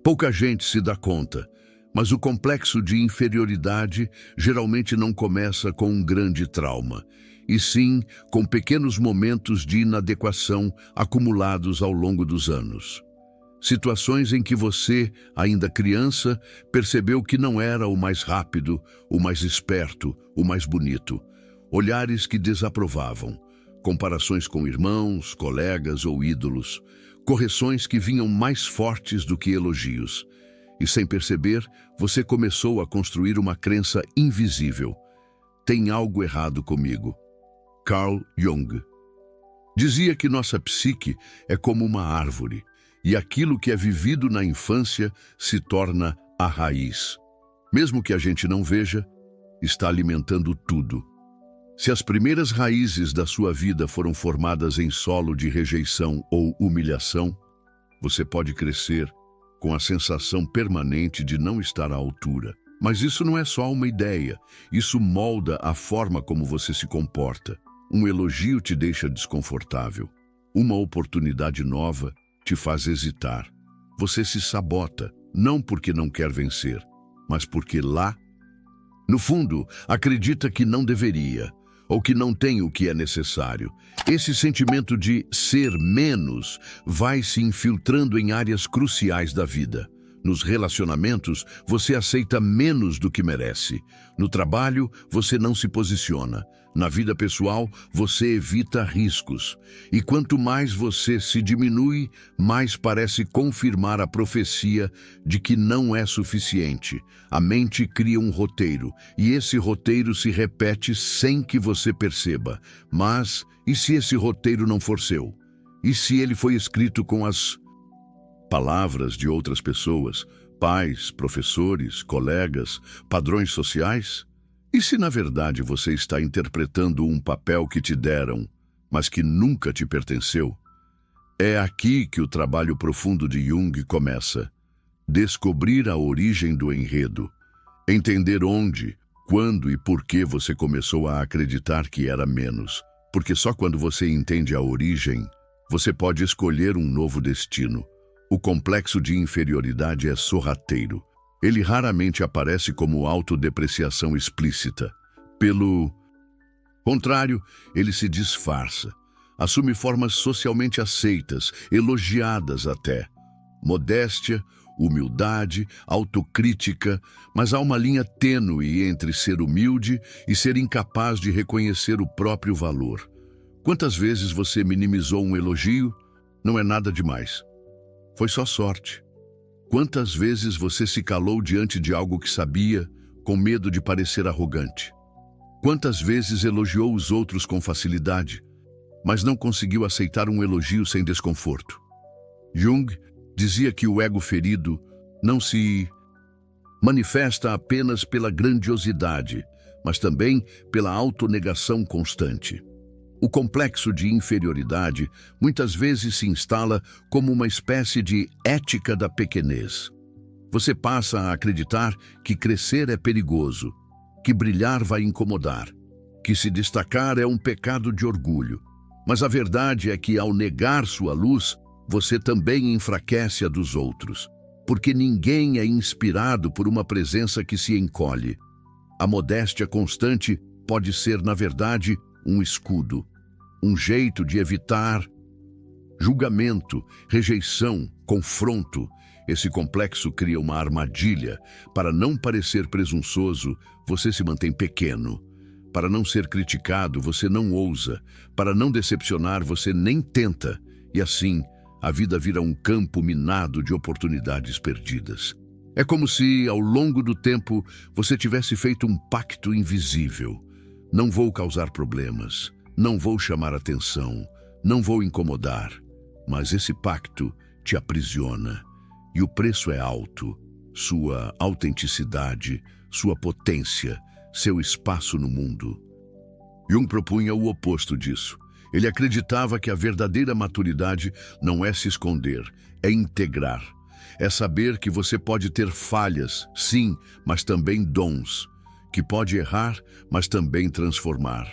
Pouca gente se dá conta, mas o complexo de inferioridade geralmente não começa com um grande trauma, e sim com pequenos momentos de inadequação acumulados ao longo dos anos. Situações em que você, ainda criança, percebeu que não era o mais rápido, o mais esperto, o mais bonito. Olhares que desaprovavam, comparações com irmãos, colegas ou ídolos, correções que vinham mais fortes do que elogios. E sem perceber, você começou a construir uma crença invisível. Tem algo errado comigo. Carl Jung dizia que nossa psique é como uma árvore, e aquilo que é vivido na infância se torna a raiz. Mesmo que a gente não veja, está alimentando tudo. Se as primeiras raízes da sua vida foram formadas em solo de rejeição ou humilhação, você pode crescer com a sensação permanente de não estar à altura. Mas isso não é só uma ideia, isso molda a forma como você se comporta. Um elogio te deixa desconfortável. Uma oportunidade nova te faz hesitar. Você se sabota, não porque não quer vencer, mas porque lá, no fundo, acredita que não deveria, ou que não tem o que é necessário. Esse sentimento de ser menos vai se infiltrando em áreas cruciais da vida. Nos relacionamentos, você aceita menos do que merece. No trabalho, você não se posiciona. Na vida pessoal, você evita riscos. E quanto mais você se diminui, mais parece confirmar a profecia de que não é suficiente. A mente cria um roteiro, e esse roteiro se repete sem que você perceba. Mas, e se esse roteiro não for seu? E se ele foi escrito com as palavras de outras pessoas, pais, professores, colegas, padrões sociais? E se na verdade você está interpretando um papel que te deram, mas que nunca te pertenceu? É aqui que o trabalho profundo de Jung começa. Descobrir a origem do enredo. Entender onde, quando e por que você começou a acreditar que era menos. Porque só quando você entende a origem, você pode escolher um novo destino. O complexo de inferioridade é sorrateiro. Ele raramente aparece como autodepreciação explícita. Pelo contrário, ele se disfarça. Assume formas socialmente aceitas, elogiadas até. Modéstia, humildade, autocrítica, mas há uma linha tênue entre ser humilde e ser incapaz de reconhecer o próprio valor. Quantas vezes você minimizou um elogio? Não é nada demais. Foi só sorte. Quantas vezes você se calou diante de algo que sabia, com medo de parecer arrogante? Quantas vezes elogiou os outros com facilidade, mas não conseguiu aceitar um elogio sem desconforto? Jung dizia que o ego ferido não se manifesta apenas pela grandiosidade, mas também pela autonegação constante. O complexo de inferioridade muitas vezes se instala como uma espécie de ética da pequenez. Você passa a acreditar que crescer é perigoso, que brilhar vai incomodar, que se destacar é um pecado de orgulho. Mas a verdade é que ao negar sua luz, você também enfraquece a dos outros, porque ninguém é inspirado por uma presença que se encolhe. A modéstia constante pode ser, na verdade, um escudo, um jeito de evitar julgamento, rejeição, confronto. Esse complexo cria uma armadilha. Para não parecer presunçoso, você se mantém pequeno. Para não ser criticado, você não ousa. Para não decepcionar, você nem tenta. E assim, a vida vira um campo minado de oportunidades perdidas. É como se, ao longo do tempo, você tivesse feito um pacto invisível. Não vou causar problemas, não vou chamar atenção, não vou incomodar. Mas esse pacto te aprisiona. E o preço é alto. Sua autenticidade, sua potência, seu espaço no mundo. Jung propunha o oposto disso. Ele acreditava que a verdadeira maturidade não é se esconder, é integrar. É saber que você pode ter falhas, sim, mas também dons. Que pode errar, mas também transformar.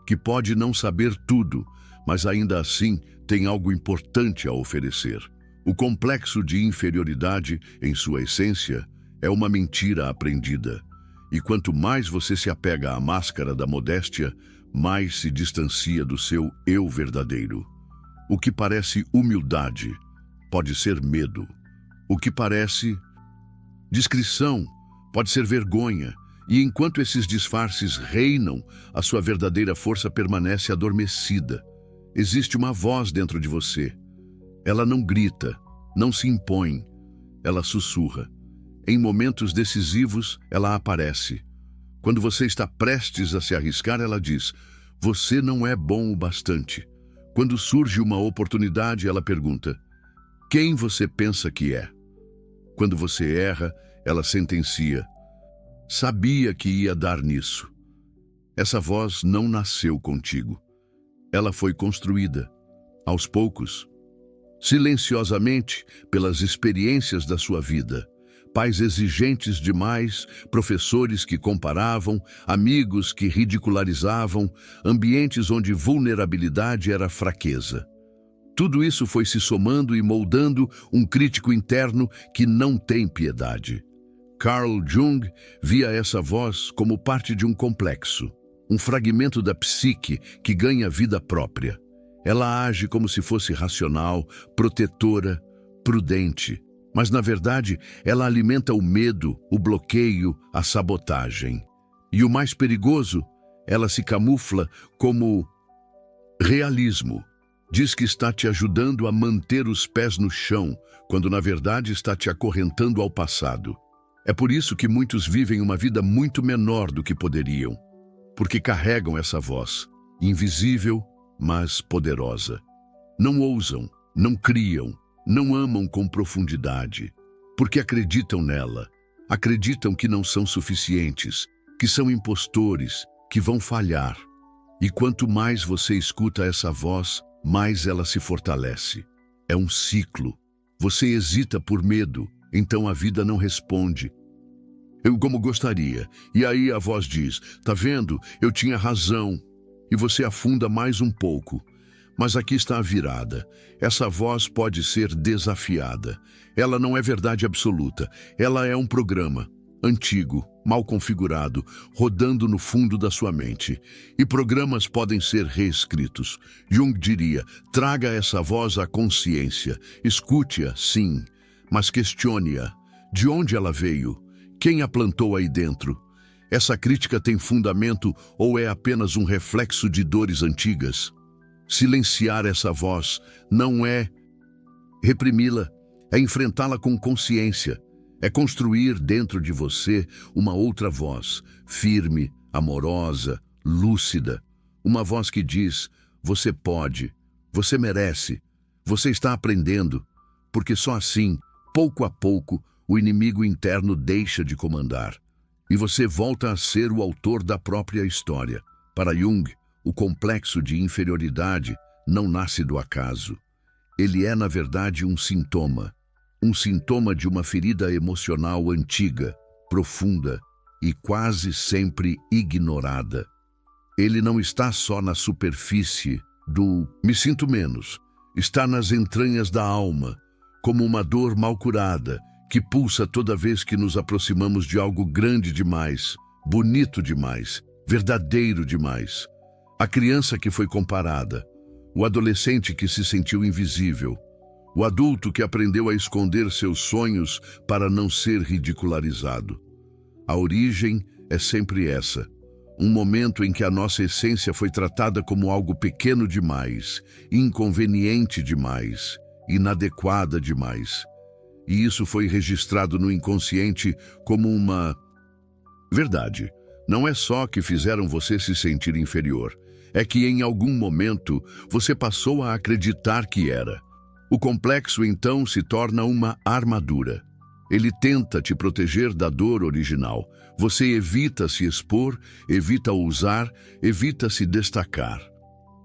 Que pode não saber tudo, mas ainda assim tem algo importante a oferecer. O complexo de inferioridade, em sua essência, é uma mentira aprendida. E quanto mais você se apega à máscara da modéstia, mais se distancia do seu eu verdadeiro. O que parece humildade pode ser medo. O que parece discrição pode ser vergonha. E enquanto esses disfarces reinam, a sua verdadeira força permanece adormecida. Existe uma voz dentro de você. Ela não grita, não se impõe, ela sussurra. Em momentos decisivos, ela aparece. Quando você está prestes a se arriscar, ela diz: "Você não é bom o bastante." Quando surge uma oportunidade, ela pergunta: "Quem você pensa que é?" Quando você erra, ela sentencia: "Sabia que ia dar nisso." Essa voz não nasceu contigo. Ela foi construída, aos poucos, silenciosamente, pelas experiências da sua vida. Pais exigentes demais, professores que comparavam, amigos que ridicularizavam, ambientes onde vulnerabilidade era fraqueza. Tudo isso foi se somando e moldando um crítico interno que não tem piedade. Carl Jung via essa voz como parte de um complexo, um fragmento da psique que ganha vida própria. Ela age como se fosse racional, protetora, prudente, mas na verdade ela alimenta o medo, o bloqueio, a sabotagem. E o mais perigoso, ela se camufla como realismo. Diz que está te ajudando a manter os pés no chão, quando na verdade está te acorrentando ao passado. É por isso que muitos vivem uma vida muito menor do que poderiam, porque carregam essa voz, invisível, mas poderosa. Não ousam, não criam, não amam com profundidade, porque acreditam nela. Acreditam que não são suficientes, que são impostores, que vão falhar. E quanto mais você escuta essa voz, mais ela se fortalece. É um ciclo. Você hesita por medo, então a vida não responde como gostaria. E aí a voz diz: "Tá vendo? Eu tinha razão." E você afunda mais um pouco. Mas aqui está a virada. Essa voz pode ser desafiada. Ela não é verdade absoluta. Ela é um programa antigo, mal configurado, rodando no fundo da sua mente. E programas podem ser reescritos. Jung diria: traga essa voz à consciência. Escute-a, sim, mas questione-a. De onde ela veio? Quem a plantou aí dentro? Essa crítica tem fundamento ou é apenas um reflexo de dores antigas? Silenciar essa voz não é reprimi-la, é enfrentá-la com consciência, é construir dentro de você uma outra voz, firme, amorosa, lúcida, uma voz que diz: você pode, você merece, você está aprendendo, porque só assim, pouco a pouco, o inimigo interno deixa de comandar e você volta a ser o autor da própria história. Para Jung, o complexo de inferioridade não nasce do acaso. Ele é, na verdade, um sintoma de uma ferida emocional antiga, profunda e quase sempre ignorada. Ele não está só na superfície do "me sinto menos", está nas entranhas da alma, como uma dor mal curada, que pulsa toda vez que nos aproximamos de algo grande demais, bonito demais, verdadeiro demais. A criança que foi comparada, o adolescente que se sentiu invisível, o adulto que aprendeu a esconder seus sonhos para não ser ridicularizado. A origem é sempre essa, um momento em que a nossa essência foi tratada como algo pequeno demais, inconveniente demais, inadequada demais. E isso foi registrado no inconsciente como uma verdade. Não é só que fizeram você se sentir inferior, é que em algum momento você passou a acreditar que era. O complexo então se torna uma armadura. Ele tenta te proteger da dor original. Você evita se expor, evita ousar, evita se destacar.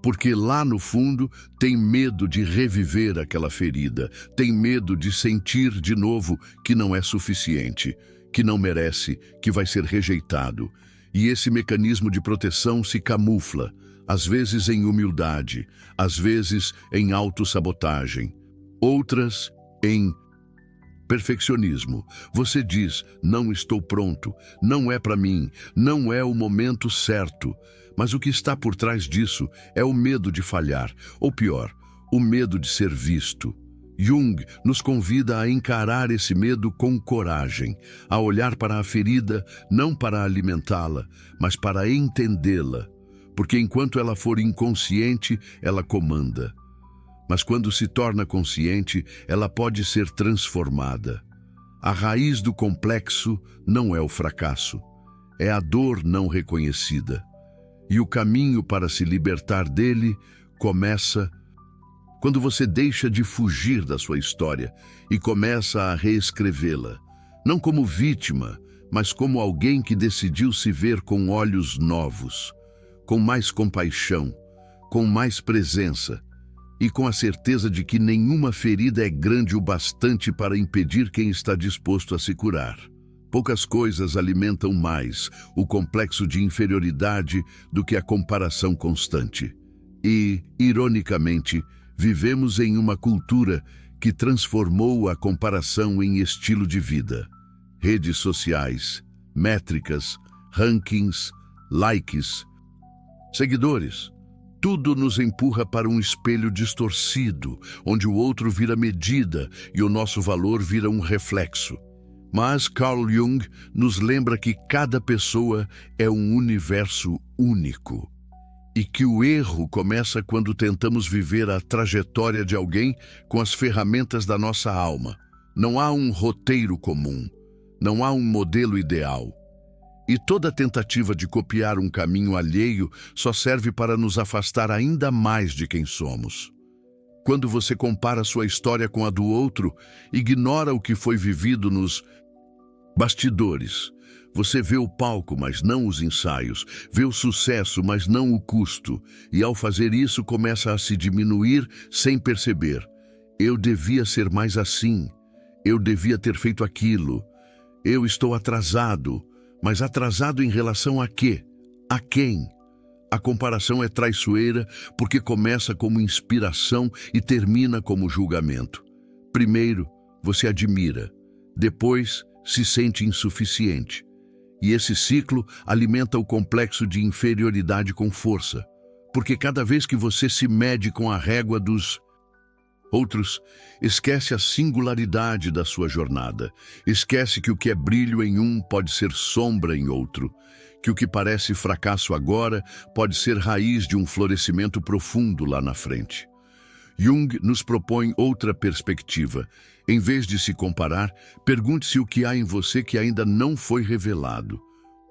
Porque lá no fundo tem medo de reviver aquela ferida, tem medo de sentir de novo que não é suficiente, que não merece, que vai ser rejeitado. E esse mecanismo de proteção se camufla, às vezes em humildade, às vezes em autossabotagem, outras em perfeccionismo. Você diz, não estou pronto, não é para mim, não é o momento certo. Mas o que está por trás disso é o medo de falhar, ou pior, o medo de ser visto. Jung nos convida a encarar esse medo com coragem, a olhar para a ferida não para alimentá-la, mas para entendê-la, porque enquanto ela for inconsciente, ela comanda. Mas quando se torna consciente, ela pode ser transformada. A raiz do complexo não é o fracasso, é a dor não reconhecida. E o caminho para se libertar dele começa quando você deixa de fugir da sua história e começa a reescrevê-la, não como vítima, mas como alguém que decidiu se ver com olhos novos, com mais compaixão, com mais presença e com a certeza de que nenhuma ferida é grande o bastante para impedir quem está disposto a se curar. Poucas coisas alimentam mais o complexo de inferioridade do que a comparação constante. E, ironicamente, vivemos em uma cultura que transformou a comparação em estilo de vida. Redes sociais, métricas, rankings, likes, seguidores. Tudo nos empurra para um espelho distorcido, onde o outro vira medida e o nosso valor vira um reflexo. Mas Carl Jung nos lembra que cada pessoa é um universo único e que o erro começa quando tentamos viver a trajetória de alguém com as ferramentas da nossa alma. Não há um roteiro comum, não há um modelo ideal. E toda tentativa de copiar um caminho alheio só serve para nos afastar ainda mais de quem somos. Quando você compara sua história com a do outro, ignora o que foi vivido nos bastidores. Você vê o palco, mas não os ensaios. Vê o sucesso, mas não o custo. E ao fazer isso, começa a se diminuir sem perceber. Eu devia ser mais assim. Eu devia ter feito aquilo. Eu estou atrasado. Mas atrasado em relação a quê? A quem? A comparação é traiçoeira porque começa como inspiração e termina como julgamento. Primeiro, você admira. Depois, se sente insuficiente. E esse ciclo alimenta o complexo de inferioridade com força. Porque cada vez que você se mede com a régua dos outros, esquece a singularidade da sua jornada. Esquece que o que é brilho em um pode ser sombra em outro. Que o que parece fracasso agora pode ser raiz de um florescimento profundo lá na frente. Jung nos propõe outra perspectiva. Em vez de se comparar, pergunte-se o que há em você que ainda não foi revelado.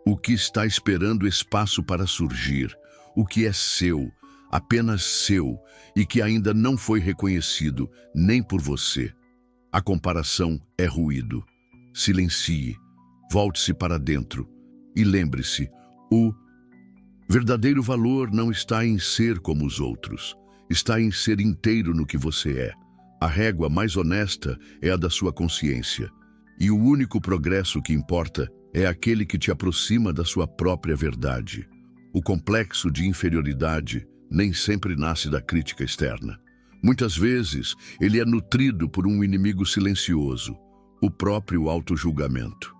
O que está esperando espaço para surgir. O que é seu, apenas seu, e que ainda não foi reconhecido nem por você. A comparação é ruído. Silencie, volte-se para dentro e lembre-se, o verdadeiro valor não está em ser como os outros, está em ser inteiro no que você é. A régua mais honesta é a da sua consciência, e o único progresso que importa é aquele que te aproxima da sua própria verdade. O complexo de inferioridade nem sempre nasce da crítica externa. Muitas vezes, ele é nutrido por um inimigo silencioso, o próprio autojulgamento.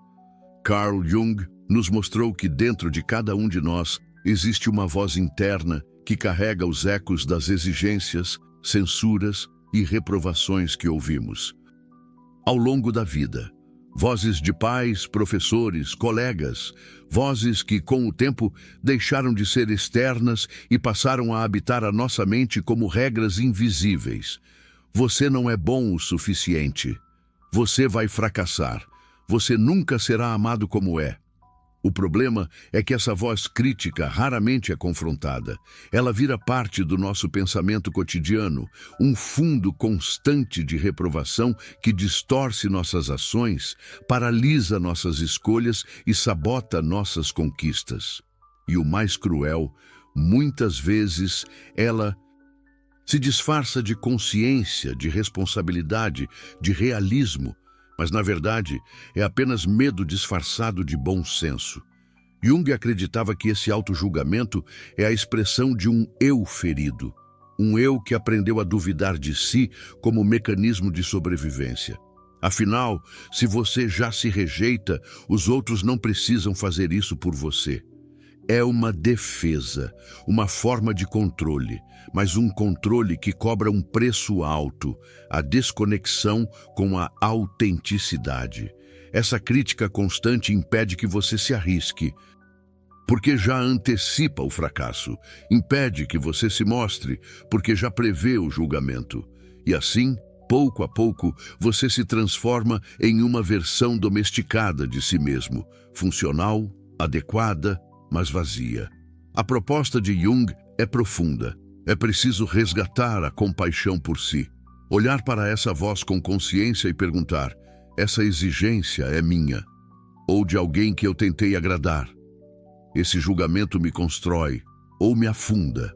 Carl Jung nos mostrou que dentro de cada um de nós existe uma voz interna que carrega os ecos das exigências, censuras e reprovações que ouvimos ao longo da vida. Vozes de pais, professores, colegas, vozes que, com o tempo, deixaram de ser externas e passaram a habitar a nossa mente como regras invisíveis. Você não é bom o suficiente. Você vai fracassar. Você nunca será amado como é. O problema é que essa voz crítica raramente é confrontada. Ela vira parte do nosso pensamento cotidiano, um fundo constante de reprovação que distorce nossas ações, paralisa nossas escolhas e sabota nossas conquistas. E o mais cruel, muitas vezes, ela se disfarça de consciência, de responsabilidade, de realismo, mas, na verdade, é apenas medo disfarçado de bom senso. Jung acreditava que esse autojulgamento é a expressão de um eu ferido, Um eu que aprendeu a duvidar de si como mecanismo de sobrevivência. Afinal, se você já se rejeita, os outros não precisam fazer isso por você. É uma defesa, uma forma de controle, mas um controle que cobra um preço alto, a desconexão com a autenticidade. Essa crítica constante impede que você se arrisque, porque já antecipa o fracasso. Impede que você se mostre, porque já prevê o julgamento. E assim, pouco a pouco, você se transforma em uma versão domesticada de si mesmo, funcional, adequada, mas vazia. A proposta de Jung é profunda. É preciso resgatar a compaixão por si. Olhar para essa voz com consciência e perguntar: essa exigência é minha? Ou de alguém que eu tentei agradar? Esse julgamento me constrói ou me afunda?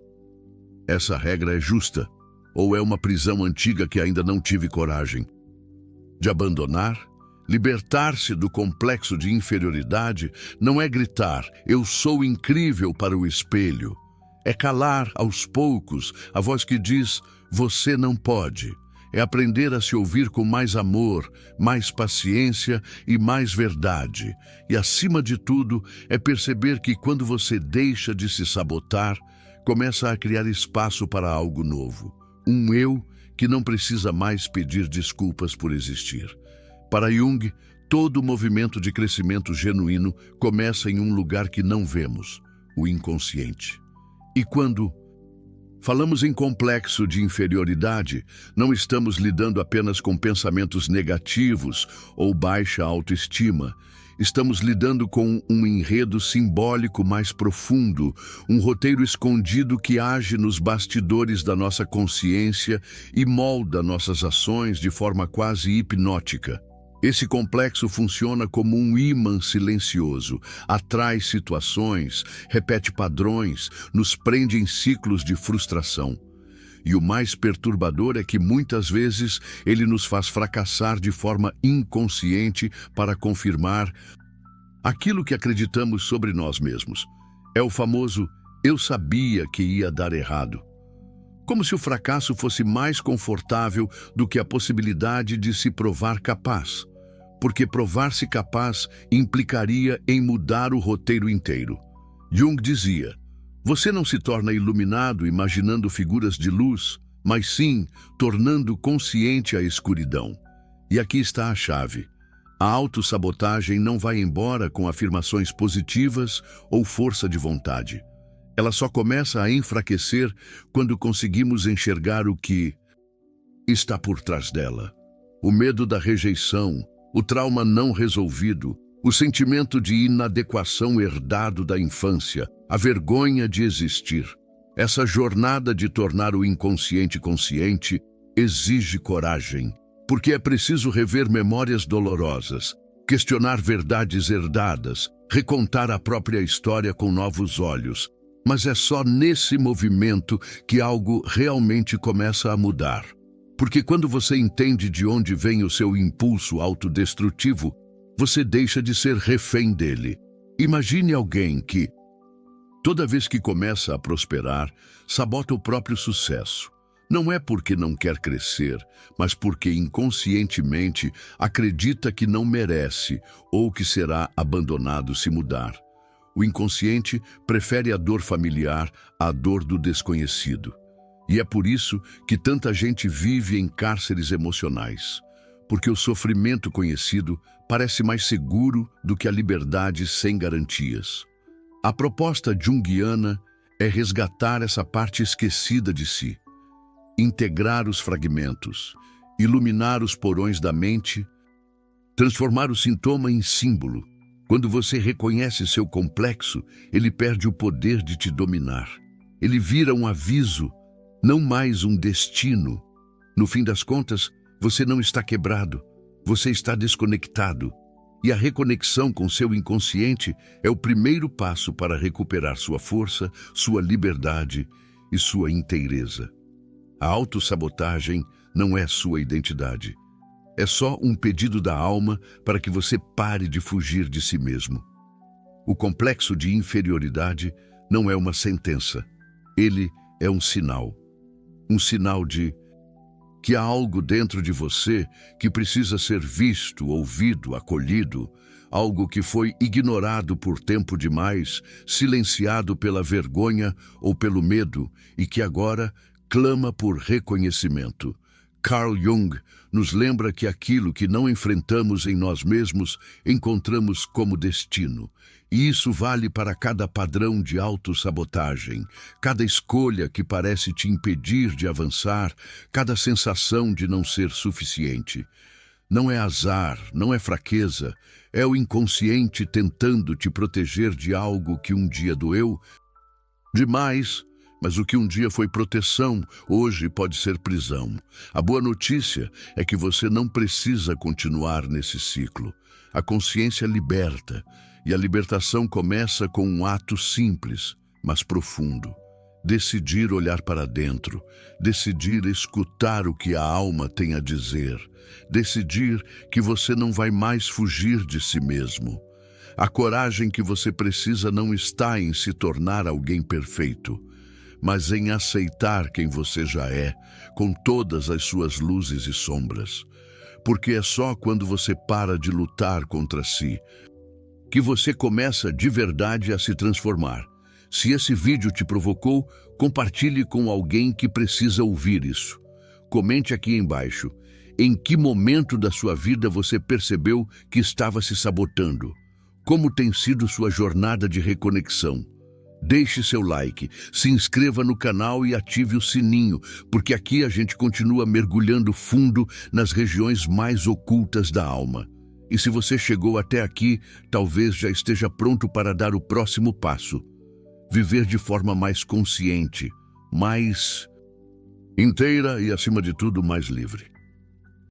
Essa regra é justa? Ou é uma prisão antiga que ainda não tive coragem de abandonar? Libertar-se do complexo de inferioridade não é gritar, eu sou incrível para o espelho. É calar, aos poucos, a voz que diz, você não pode. É aprender a se ouvir com mais amor, mais paciência e mais verdade. E, acima de tudo, é perceber que quando você deixa de se sabotar, começa a criar espaço para algo novo. Um eu que não precisa mais pedir desculpas por existir. Para Jung, todo movimento de crescimento genuíno começa em um lugar que não vemos, o inconsciente. E quando falamos em complexo de inferioridade, não estamos lidando apenas com pensamentos negativos ou baixa autoestima. Estamos lidando com um enredo simbólico mais profundo, um roteiro escondido que age nos bastidores da nossa consciência e molda nossas ações de forma quase hipnótica. Esse complexo funciona como um ímã silencioso, atrai situações, repete padrões, nos prende em ciclos de frustração. E o mais perturbador é que muitas vezes ele nos faz fracassar de forma inconsciente para confirmar aquilo que acreditamos sobre nós mesmos. É o famoso "eu sabia que ia dar errado". Como se o fracasso fosse mais confortável do que a possibilidade de se provar capaz. Porque provar-se capaz implicaria em mudar o roteiro inteiro. Jung dizia, você não se torna iluminado imaginando figuras de luz, mas sim tornando consciente a escuridão. E aqui está a chave. A autossabotagem não vai embora com afirmações positivas ou força de vontade. Ela só começa a enfraquecer quando conseguimos enxergar o que está por trás dela. O medo da rejeição, o trauma não resolvido, o sentimento de inadequação herdado da infância, a vergonha de existir. Essa jornada de tornar o inconsciente consciente exige coragem, porque é preciso rever memórias dolorosas, questionar verdades herdadas, recontar a própria história com novos olhos. Mas é só nesse movimento que algo realmente começa a mudar. Porque quando você entende de onde vem o seu impulso autodestrutivo, você deixa de ser refém dele. Imagine alguém que, toda vez que começa a prosperar, sabota o próprio sucesso. Não é porque não quer crescer, mas porque inconscientemente acredita que não merece ou que será abandonado se mudar. O inconsciente prefere a dor familiar à dor do desconhecido. E é por isso que tanta gente vive em cárceres emocionais. Porque o sofrimento conhecido parece mais seguro do que a liberdade sem garantias. A proposta junguiana é resgatar essa parte esquecida de si, integrar os fragmentos, iluminar os porões da mente, transformar o sintoma em símbolo. Quando você reconhece seu complexo, ele perde o poder de te dominar. Ele vira um aviso, não mais um destino. No fim das contas, você não está quebrado, você está desconectado. E a reconexão com seu inconsciente é o primeiro passo para recuperar sua força, sua liberdade e sua inteireza. A autossabotagem não é sua identidade. É só um pedido da alma para que você pare de fugir de si mesmo. O complexo de inferioridade não é uma sentença. Ele é um sinal. Um sinal de que há algo dentro de você que precisa ser visto, ouvido, acolhido, algo que foi ignorado por tempo demais, silenciado pela vergonha ou pelo medo e que agora clama por reconhecimento. Carl Jung nos lembra que aquilo que não enfrentamos em nós mesmos, encontramos como destino. E isso vale para cada padrão de autossabotagem, cada escolha que parece te impedir de avançar, cada sensação de não ser suficiente. Não é azar, não é fraqueza, é o inconsciente tentando te proteger de algo que um dia doeu demais. Mas o que um dia foi proteção, hoje pode ser prisão. A boa notícia é que você não precisa continuar nesse ciclo. A consciência liberta, e a libertação começa com um ato simples, mas profundo. Decidir olhar para dentro, decidir escutar o que a alma tem a dizer, decidir que você não vai mais fugir de si mesmo. A coragem que você precisa não está em se tornar alguém perfeito, mas em aceitar quem você já é, com todas as suas luzes e sombras. Porque é só quando você para de lutar contra si que você começa de verdade a se transformar. Se esse vídeo te provocou, compartilhe com alguém que precisa ouvir isso. Comente aqui embaixo, em que momento da sua vida você percebeu que estava se sabotando? Como tem sido sua jornada de reconexão? Deixe seu like, se inscreva no canal e ative o sininho, porque aqui a gente continua mergulhando fundo nas regiões mais ocultas da alma. E se você chegou até aqui, talvez já esteja pronto para dar o próximo passo. Viver de forma mais consciente, mais inteira e, acima de tudo, mais livre.